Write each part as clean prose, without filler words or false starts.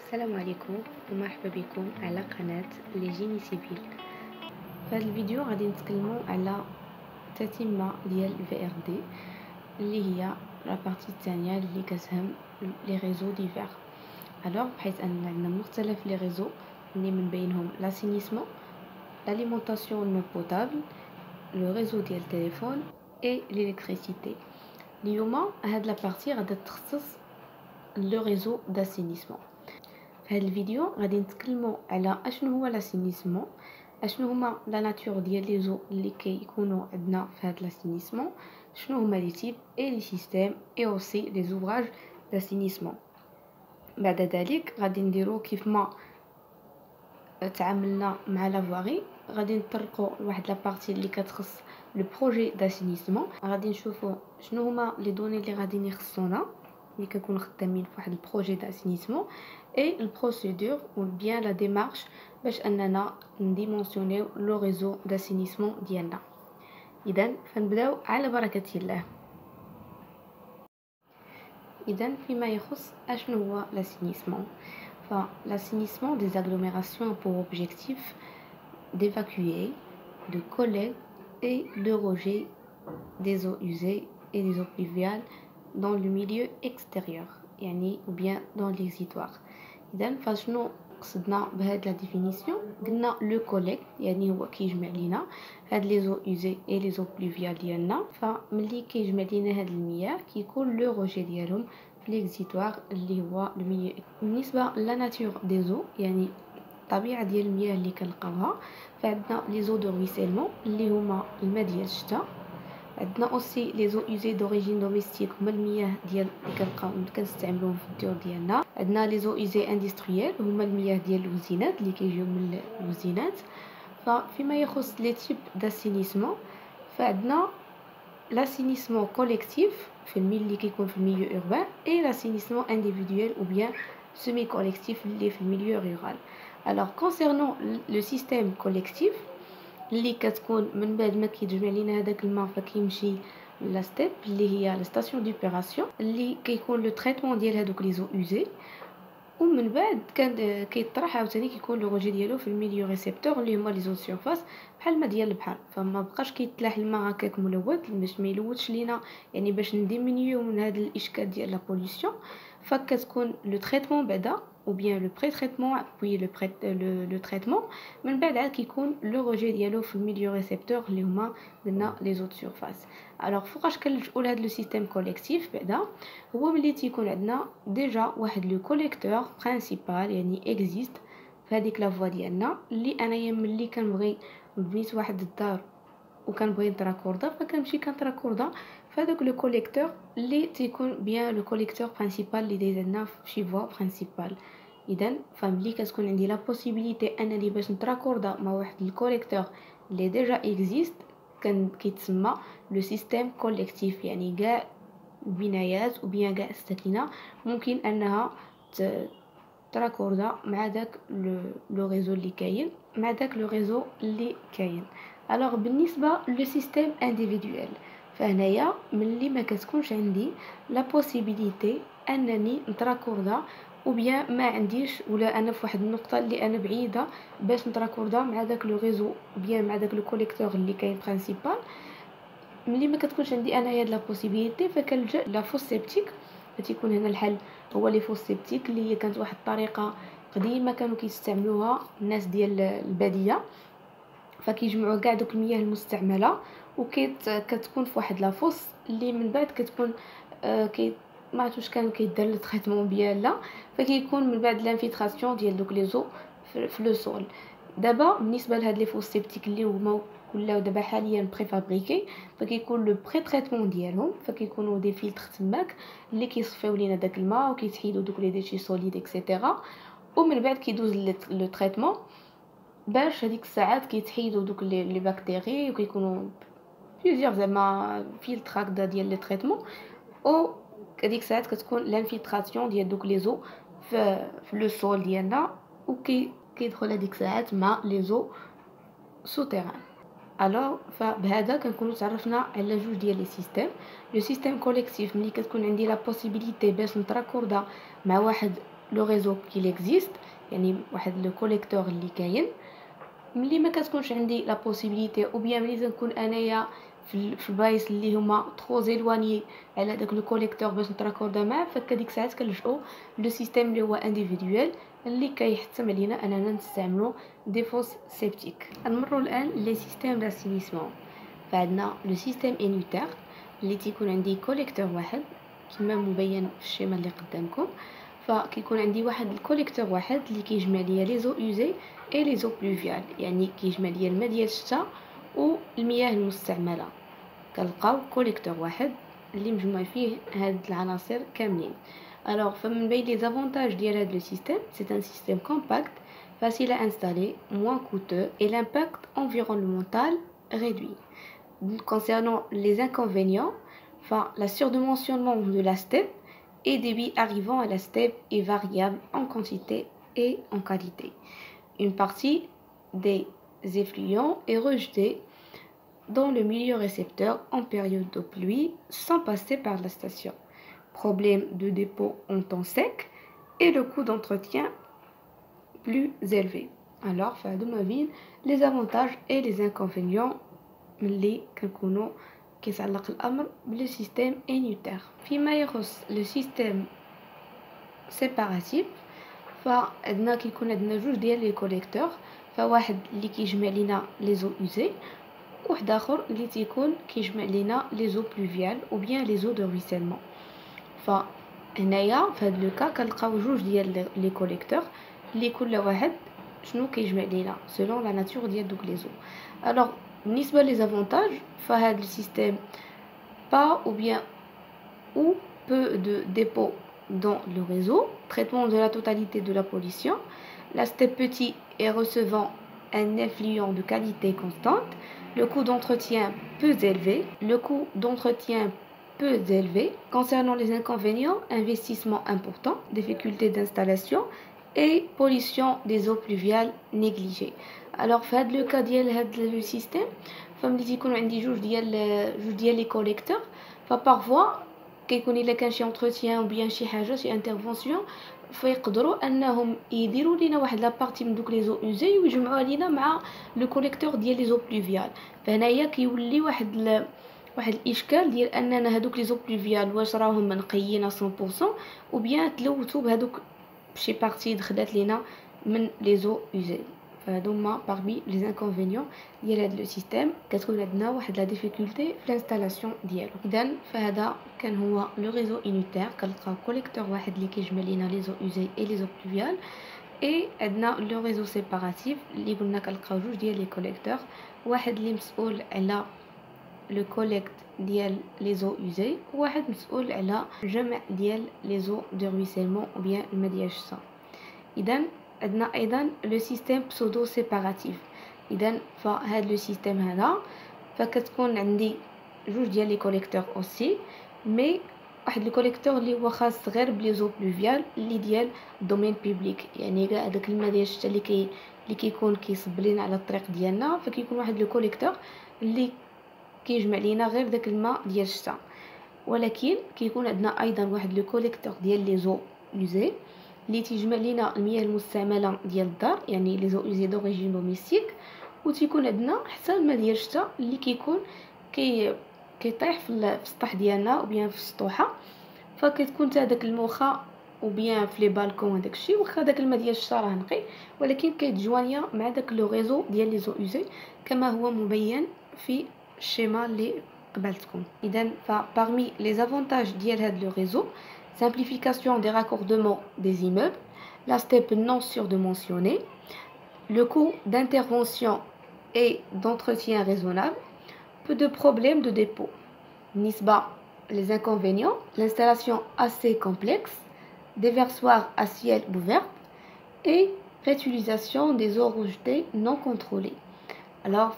السلام عليكم ومرحبا بكم على قناة لي جيني سيفيل. في هذا الفيديو غادي نتكلموا على تتمة ديال VRD اللي هي لا بارتي الثانيه اللي كتهم لي ريزو ديفير. الوغ بحيث ان عندنا مختلف لي ريزو اللي من بينهم لاسينيسمون، l'alimentation non potable, le réseau ديال التليفون et l'électricité. اليوم هاد لا بارتي غادي تخصص لو ريزو d'assainissement. في هذا الفيديو غادي نتكلموا على اشنو هو لاسينيسمون، اشنو هما لا ناتور ديال لي زو اللي كيكونوا عندنا في هذا لاسينيسمون، شنو هما لي تيب اي لي سيستيم اي اوسي لي زوفراج لاسينيسمون. بعد ذلك غادي نديرو كيف ما تعاملنا مع لافواري، غادي نطرقوا لواحد لا بارتي اللي كتخص لو بروجي داسينيسمون. غادي نشوفوا شنو هما لي دوني اللي غادي يخصونا اللي كنكونوا خدامين في واحد البروجي داسينيسمون اي البروسيدور ou bien la démarche باش اننا نديمونسيونيو لو ريزو داسينيسمون ديالنا. اذا فنبداو على بركه الله. اذا فيما يخص اشنو هو l'assainissement، l'assainissement des agglomérations a pour objectif d'évacuer, de collecte et de rejet des eaux usées et des eaux pluviales dans le milieu extérieur يعني ou bien dans l'exutoire. اذا فشنو قصدنا بهاد لا ديفينيسيون؟ قلنا لو كوليكت يعني هو كيجمع لينا هاد لي زو اوزي اي لي زو بلوفيال ديالنا، فملي كيجمع لينا هاد المياه كيكون لو روجي ديالهم في ليكزيتوار اللي هو الميليو. بالنسبه لا ناتور دي زو يعني الطبيعه ديال المياه اللي كنلقاوها، فعندنا لي زو دو رويسيلمون اللي هما الماء ديال الشتاء، عندنا اوسي لي زو اوزي دوريجين دوميستيك هما المياه ديال اللي كنستعملوهم في الديور ديالنا، عندنا لي زو اوزي اندستريال هما المياه ديال الوزينات اللي كيجيو من الوزينات. فيما يخص لي تيب داسينيسمون، فعندنا لاسينيسمون كوليكتيف في الميل اللي كيكون في الميليو اوربان اي لاسينيسمون انديفيدويل او بيان سيمي كوليكتيف اللي في الميليو رورال. الوغ كونسيرنون لو سيستيم كوليكتيف اللي كتكون من بعد ما كيتجمع لينا هذاك الماء فكيمشي لا ستيب اللي هي لا ستاسيون دوبيراسيون اللي كيكون لو تريتمون ديال هذوك لي زو اوزي، ومن بعد كان كيطرح عاوتاني كيكون لو روجي ديالو في الميليو ريسيبتور اللي هما لي زو سيرفاس بحال ما ديال البحر. فما بقاش كيتلاح الماء هكاك ملوث باش ما يلوثش لينا، يعني باش نديمينيو من هذا الاشكال ديال لا بوليسيون. فكتكون لو تريتمون بعدا ou bien le pré-traitement puis le traitement من بعد عاد كيكون لو روجي ديالو في الميليو ريسيبتور اللي هما قلنا لي زوت سيرفاس. الوغ فوقاش كنلجؤوا لهذا لو سيستيم كوليكتيف بعدا هو ملي تيكون عندنا ديجا واحد لو كوليكتور برينسيبال يعني اكزيست في هذيك لا فوا ديالنا، اللي انايا ملي كنبغي بنيت واحد الدار وكنبغي نتراكوردا فكنمشي كنتراكوردا فهذاك لو كوليكتور اللي تيكون بيان لو كوليكتور برينسيبال اللي داير لنا في شي فوا برينسيبال. اذا فملي كتكون عندي لا بوسيبيليتي انني باش نتراكوردا مع واحد الكوليكتور اللي ديجا اكزيست كيتسمى لو سيستيم كوليكتيف، يعني كاع البنايات وبيان كاع الساكنه ممكن انها تراكوردا مع داك لو ريزو اللي كاين مع داك لو ريزو اللي كاين. الوغ بالنسبه لو سيستيم انديفيدويل، فهنايا ملي ما كتكونش عندي لا بوسيبيليتي انني نتراكوردا او بيان ما عنديش ولا انا في واحد النقطه اللي انا بعيده باش نتراكوردا مع داك لو ريزو بيان مع داك لو كوليكتور اللي كاين برينسيبال، ملي ما كتكونش عندي انايا لا بوسيبيليتي فكنلجا لا فوس سيبتيك. فتيكون هنا الحل هو لي فوس سيبتيك اللي هي كانت واحد الطريقه قديمه كانوا كيستعملوها الناس ديال الباديه، فكيجمعوا كاع دوك المياه المستعمله وكتكون في واحد لا فوس اللي من بعد كتكون ما عرفتش كانوا كيدار لو تريتمون بيان لا، فكيكون من بعد لانفيلتراسيون ديال دوك لي زو في لو سول. دابا بالنسبه لهاد لي فوس سيبتيك اللي هما ولاو دابا حاليا بري فابريكي، فكيكون لو بري تريتمون ديالهم فكيكونوا دي فلتر تماك اللي كيصفيو لينا داك الماء وكيتحيدوا دوك لي ديشي سوليد اكسيتيرا، ومن بعد كيدوز لو تريتمون باش هذيك الساعات كيتحيدوا دوك لي بكتيري وكيكونوا بليزيور زعما فلتر هكذا ديال لي تريتمون، او هذيك الساعات كتكون لانفيلتراسيون ديال دوك لي زو في لو سول ديالنا كيدخل هذيك الساعات مع لي زو سوتيران. الوغ فبهذا كنكونوا تعرفنا على جوج ديال لي سيستيم. لو سيستيم كوليكتيف ملي كتكون عندي لا بوسيبيليتي باش نتراكوردا مع واحد لو ريزو كي اكزيست، يعني واحد لو كوليكتور اللي كاين. ملي ما كتكونش عندي لا بوسيبيليتي او بيان ملي تنكون انايا في البلايص اللي هما ترو زيلواني على داك لو كوليكتور باش نتراكوردا معاه، فكديك الساعات كنلجؤوا لو سيستيم اللي هو انديفيدويل اللي كيحتم علينا اننا نستعملوا دي فوس سيبتيك. نمروا الان لي سيستيم داسينيسمون. فعندنا لو سيستيم انيوتير اللي تيكون عندي كوليكتور واحد كما مبين في الشيما اللي قدامكم. فكيكون عندي واحد الكوليكتور واحد اللي كيجمع ليا لي زو اوزي اي لي زو بلوفيال، يعني كيجمع ليا الماء ديال الشتا والمياه المستعمله. كنلقاو كوليكتور واحد اللي مجموع فيه هاد العناصر كاملين. alors فمن بين لي زافونتاج ديال هاد لو سيستيم، c'est un système compact, facile à installer, moins coûteux et l'impact environnemental réduit. Concernant les inconvénients, la surdimensionnement de la steppe et débit arrivant à la steppe est variable en quantité et en qualité. Une partie des effluents est rejetée dans le milieu récepteur en période de pluie sans passer par la station. Problème de dépôt en temps sec et le coût d'entretien plus élevé. Alors, les avantages et les inconvénients اللي كنكونوا كيتعلق الامر بالسيستيم انيوتير. فيما يخص لو سيستيم سيباراتيف، فعندنا كيكون عندنا جوج ديال لي كوليكتور، فواحد اللي كيجمع لينا لي زو اوزي وواحد اخر اللي تيكون كيجمع لينا لي زو بلوفيال او بيان لي زو دو رويسيلمون. فهنايا في هاد لو كا كنلقاو جوج ديال لي كوليكتور اللي كل واحد شنو كيجمع لينا سولون لا ناتور ديال دوك لي زو. الوغ بالنسبه لي زافونتاج، فهاد السيستيم با ou bien ou peu de dépôt dans le réseau, traitement de la totalité de la pollution, la steppe petit et recevant un effluent de qualité constante, le coût d'entretien peu élevé, concernant les inconvénients, investissement important, difficultés d'installation et pollution des eaux pluviales négligées. Alors في هذا لو كا ديال هذا لو سيستيم، فملي تيكونوا عندي جوج ديال لي كوليكتور، فبارفوا كيكون الا كان شي انتروتيان او بيان شي حاجه شي انترفونسيون، فيقدروا انهم يديروا لينا واحد لابارتي من دوك لي زو اوزي ويجمعوها لينا مع لو كوليكتور ديال لي زو بلوفيال. فهنايا كيولي واحد الاشكال ديال اننا هذوك لي زو بلوفيال واش راهم منقيين 100% او بيان تلوثوا بهذوك بشي بارتي دخلت لينا من لي زو اوزي. فهادوما parmi les inconvénients ديال هذا لو سيستيم. كتكون عندنا واحد لا ديفيكولتي في الانستالاسيون ديالو. اذا فهذا كان هو لو ريزو انيتير. كنلقاو كوليكتور واحد اللي كيجمع لينا لي زو اوزي اي لي زو بلوفيال، اي عندنا لو ريزو سيباراتيف اللي قلنا كنلقاو جوج ديال لي كوليكتور، واحد اللي مسؤول على لو كوليكت ديال لي زو اوزي وواحد مسؤول على جمع ديال لي زو دو رويسيلمون او بيان الماء ديال الشتا. اذا عندنا ايضا لو سيستيم بسودو سيباراتيف. اذا فهاد لو سيستيم هذا فكتكون عندي جوج ديال لي كوليكتور اوسي، مي واحد لي كوليكتور اللي هو خاص غير بلي زو بلوفيال اللي ديال دومين بوبليك، يعني كاع داك الماء ديال الشتا اللي كيكون كيصب لينا على الطريق ديالنا، فكيكون واحد لو كوليكتور اللي كيجمع لينا غير داك الماء ديال الشتا. ولكن كيكون عندنا ايضا واحد لو كوليكتور ديال لي زو اوزي اللي تيجمع لينا المياه المستعمله ديال الدار، يعني لي زو اوزي دوريجين دوميستيك، وتيكون عندنا حتى الماء ديال الشتا اللي كيكون كيطيح في السطح ديالنا او بيان في السطوحه، فكتكون حتى داك الموخا او بيان في لي بالكون وداك الشيء، واخا داك الماء ديال الشتا راه نقي ولكن كيتجوانيا مع داك لو ريزو ديال لي زو اوزي كما هو مبين في الشيما اللي قبلتكم. اذا parmi les avantages ديال هاد لو ريزو: simplification des raccordements des immeubles, la steppe non surdimensionnée, le coût d'intervention et d'entretien raisonnable, peu de problèmes de dépôt. Nisba, les inconvénients: l'installation assez complexe, déversoir à ciel ouvert et réutilisation des eaux rejetées non contrôlées. Alors,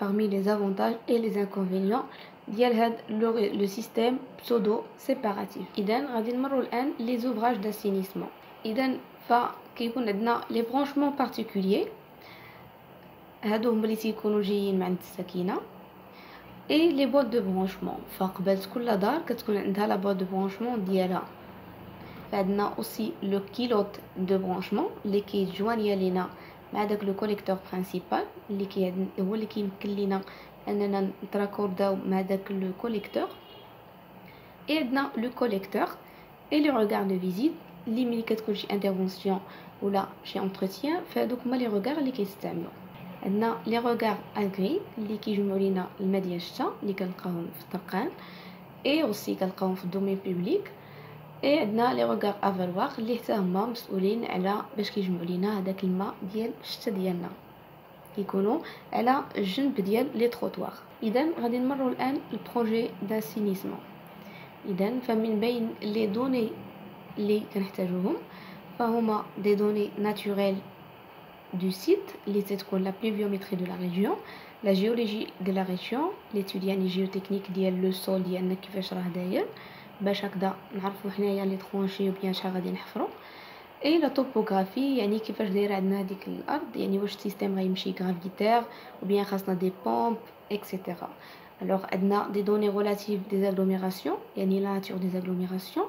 parmi les avantages et les inconvénients ديال هاد لو سيستيم بسودو سيباراتيف. اذا غادي نمروا الان لي زوفراج داسينيسمون. اذا فكيكون عندنا لي برونشمون بارتيكولير، هادو هما اللي تيكونوا جايين مع عند الساكنه، اي لي بوط دو برونشمون. فقبل كل دار كتكون عندها لا بوط دو برونشمون ديالها. فعندنا aussi le kilote de branchement اللي كيتجوانيا لينا مع داك لو كوليكتور برينسيبال اللي هو اللي كيمكن لينا اننا نتراكورداو مع داك لو كوليكتور. اي عندنا لو كوليكتور اي لي روغار دو فيزيت اللي ملي كتكون شي انترفونسيون ولا شي انتروتيان فهادوك هما لي روغار اللي كيستعملوا. عندنا لي روغار اغري اللي كيجمعوا لينا الماء ديال الشتا اللي كنلقاوهم في الطرقان اي اوسي كنلقاوهم في الدومين بوبليك. اي عندنا لي روغار افالوار اللي حتى هما مسؤولين على باش كيجمعوا لينا هذاك الماء ديال الشتا ديالنا كيكونوا على الجنب ديال لي تروطوار. اذا غادي نمروا الان البروجي داسينيسمون. اذا فمن بين لي دوني اللي كنحتاجوهم فهما دي دوني ناتوريل du site اللي تتكون لا بلuviométrie de la région, la géologie de la région, l'étude يعني géotechnique ديال لو سول ديالنا كيفاش راه داير باش هكذا نعرفوا حنايا لي ترونشي وبيان شحال غادي نحفروا. اي لا توبوغرافي يعني كيفاش دايره عندنا هذيك الارض يعني واش السيستم غيمشي غرافيتير وبيان خاصنا دي بومب اكسيتيرا. alors عندنا دي دوني ريلاتيف دي اغلوميراسيون يعني لا ناتور دي اغلوميراسيون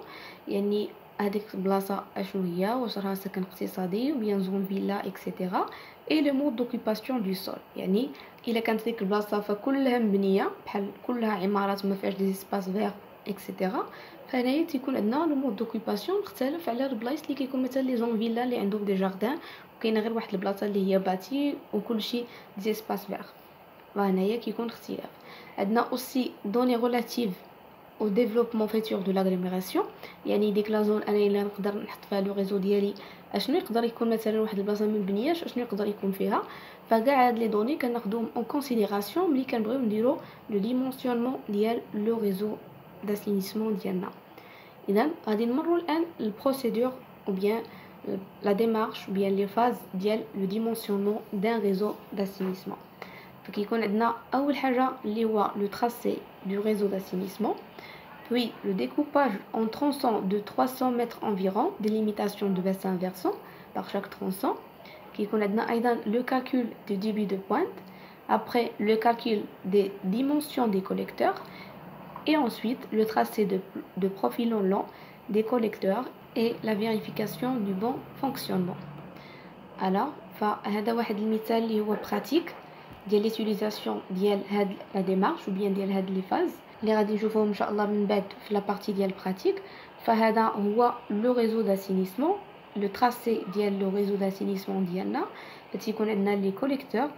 يعني هذيك البلاصه اشنو هي واش راها سكن اقتصادي وبيان زون فيلا اكسيتيرا. اي لو مود دوكوباسيون دو سول يعني الا كانت ديك البلاصه فكلها مبنيه بحال كلها عمارات ما فيهاش دي سباس فير اكسيتيرا فهنايا تيكون عندنا لو مود دوكوباسيون مختلف على البلايص اللي كيكون مثلا لي زون فيلا اللي عندهم دي جاردان وكاينه غير واحد البلاصه اللي هي باتي وكلشي دي سباس فير فهنايا كيكون اختلاف. عندنا اوسي دوني ريلاتيف au développement futur de l'agglomération يعني ديك لا زون انا الا نقدر نحط فيها لو ريزو ديالي اشنو يقدر يكون مثلا واحد البلاصه ما مبنياش اشنو يقدر يكون فيها. فكاع هاد لي دوني كناخذوهم اون كونسيديراسيون ملي كنبغيو نديرو لو ديمونسيونمون ديال لو ريزو داسينيسمون ديالنا. اذا غادي نمروا الان البروسيدور او بيان لا ديمارش او بيان لي فاز ديال لو ديمونسيونمون دان ريزو داسينيسمون. فكيكون عندنا اول حاجه اللي هو لو تراسي du réseau d'assainissement, puis le découpage en tronçons de 300 mètres environ, délimitation de bassins versants par chaque tronçon, qui connaît le calcul du débit de pointe, après le calcul des dimensions des collecteurs, et ensuite le tracé de profilons longs des collecteurs et la vérification du bon fonctionnement. Alors, فهذا واحد المثال اللي هو pratique ديال ليتيليزاسيون ديال هاد لا ديمارش وبيان ديال هاد لي فاز اللي غادي نشوفوهم ان شاء الله من بعد في لا بارتي ديال براتيك. فهذا هو لو ريزو داسينيسمون لو تراسي ديال لو ريزو داسينيسمون ديالنا تيكون عندنا لي كوليكتور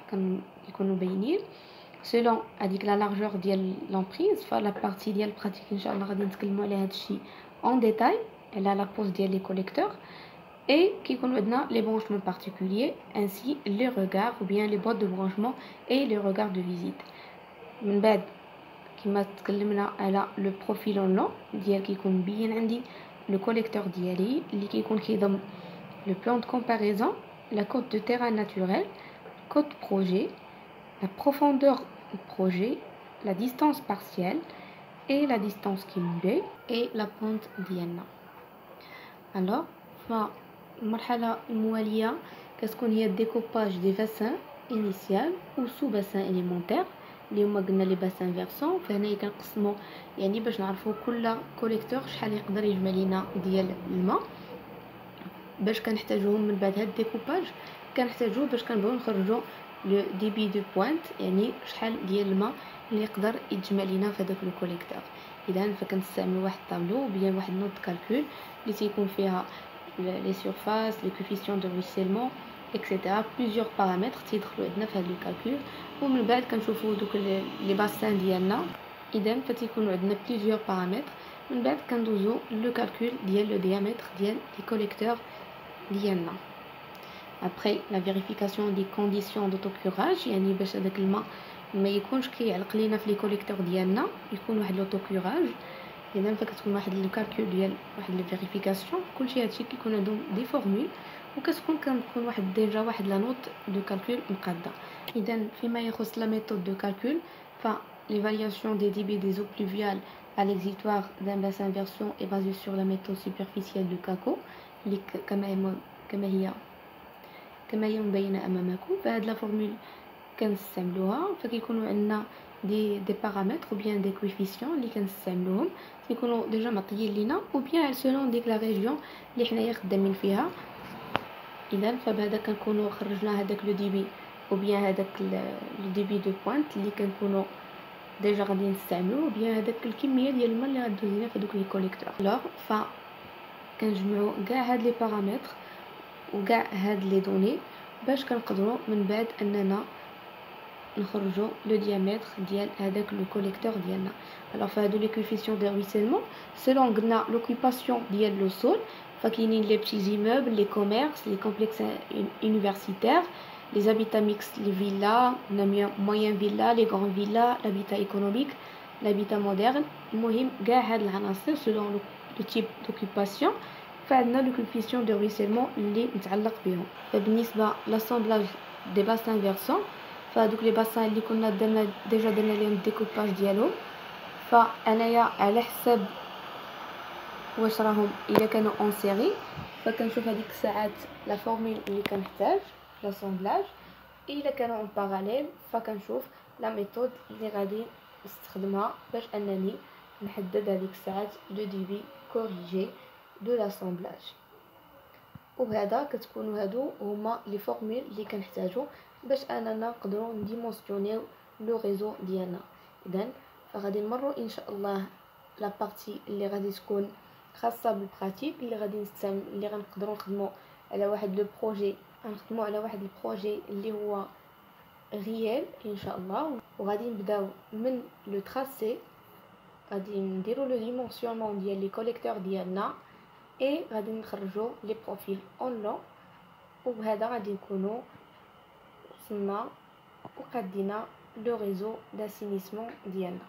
كيكونوا باينين سيلون هذيك لا لارجور ديال لامبريز. فلا بارتي ديال براتيك ان شاء الله غادي نتكلموا على هذا الشيء اون ديتاي على لا بوز ديال لي كوليكتور et qui connaît les branchements particuliers ainsi les regards ou bien les boîtes de branchement et les regards de visite. من بعد كما تكلمنا على لو بروفيل لون ديال كيكون مبين عندي لو كوليكتور ديالي اللي كيكون كيضم لو بلان دو كومباريزون لا كوت دو تيران ناتوريل كوت بروجي لا بروفوندور دو بروجي لا ديستانس بارسيال et la distance cumulée et la pente ديالنا. alors المرحلة الموالية كتكون هي الديكوباج دي باسان انيسيال و سو باسان اليمونتير اللي هما قلنا لي باسان فيرسون. فهنايا كنقسمو يعني باش نعرفو كل كوليكتور شحال يقدر يجمع لينا ديال الماء باش كنحتاجوهم من بعد هاد الديكوباج كنحتاجوه باش كنبغيو نخرجو لو ديبي دو بوينت يعني شحال ديال الماء اللي يقدر يتجمع لينا في هذاك لو كوليكتور. اذا فكنستعملوا واحد الطابلو بيان واحد نوت كالكول اللي تيكون فيها les surfaces, les coefficients de ruissellement, etc. Plusieurs paramètres تيدخلوا عندنا في هذا الكالكول ومن بعد كنشوفوا دوك لي باسان ديالنا. اذا فتيكونوا عندنا plusieurs paramètres من بعد كندوزو لو كالكول ديال لو diamètre ديال لي كوليكتور ديالنا. après la vérification des conditions d'autocurage يعني باش هذاك الماء ما يكونش كيعلق لينا في لي كوليكتور ديالنا يكون واحد لوتوكوراج. اذا فكتكون واحد لو كالكول ديال واحد لي فيريفيكاسيون كلشي هادشي كيكون عندهم دي فورمول وكتكون كنكون واحد ديجا واحد لا نوت دو كالكول مقاده. اذا فيما يخص لا ميثود دو كالكول l'évaluation des débits des eaux pluviales à l'exutoire d'un bassin versant est basée sur la méthode superficielle de CACO اللي كما هي مبينه امامكم. فهاد لا فورمول كنستعملوها فكيكونوا عندنا دي بارامتر ou bien des coefficients اللي كنستعملوهم كيكونوا ديجا معطيين لينا ou bien selon ديك لا ريجيون اللي حنايا خدامين فيها. اذا فبهذا كنكونوا خرجنا هذاك لو ديبي ou bien هذاك لو ديبي دو بوينت اللي كنكونوا ديجا غادي نستعملوه ou bien هذاك الكميه ديال الماء اللي غادوز لينا في دوك لي كوليكتور. الوغ ف كنجمعوا كاع هاد لي بارامتر وكاع هاد لي دوني باش كنقدروا من بعد اننا نخرجوا لو ديامتر ديال هذاك لو كوليكتور ديالنا. alors فهادو لي كوفيسيون دو رويسيلمون selon قلنا لوكيباسيون ديال لو سول فكاينين لي بتي زيموبل لي كوميرس لي كومبلكس يونيفرسيتير les habitats mixtes, les villas, les moyens villas, les grands villas, l'habitat économique, l'habitat moderne. المهم كاع هاد العناصر selon le type d'occupation فعندنا le coefficient de ruissellement اللي متعلق بهم. بالنسبه لاسامبلاج دي باسان فيرسون فهادوك لي باسان اللي كنا ديجا درنا لهم الديكوباج ديالهم فانايا على حساب واش راهم الا كانوا اون سيري فكنشوف هذيك الساعات لا فورمول اللي كنحتاج لاسامبلاج. الا كانوا اون باراليل فكنشوف لا ميثود اللي غادي نستخدمها باش انني نحدد هذيك الساعات لو ديبي كوريجي دو لاسامبلاج. وبهذا كتكونوا هادو هما لي فورمول اللي كنحتاجو باش اننا نقدروا نديمونسترونيو لو ريزو ديالنا. اذا فغادي نمروا ان شاء الله لا بارتي اللي غادي تكون خاصه بالبراتيك اللي غادي نستعمل اللي غنقدروا نخدموا على واحد لو بروجي غنخدموا على واحد البروجي اللي هو ريال ان شاء الله. وغادي نبداو من لو تراسي غادي نديروا لو ديمونسيونمون ديال لي كوليكتور ديالنا اي غادي نخرجوا لي بروفيل اون لون. وبهذا غادي نكونوا وصلنا وقدينا لو ريزو داسينيسمون ديالنا.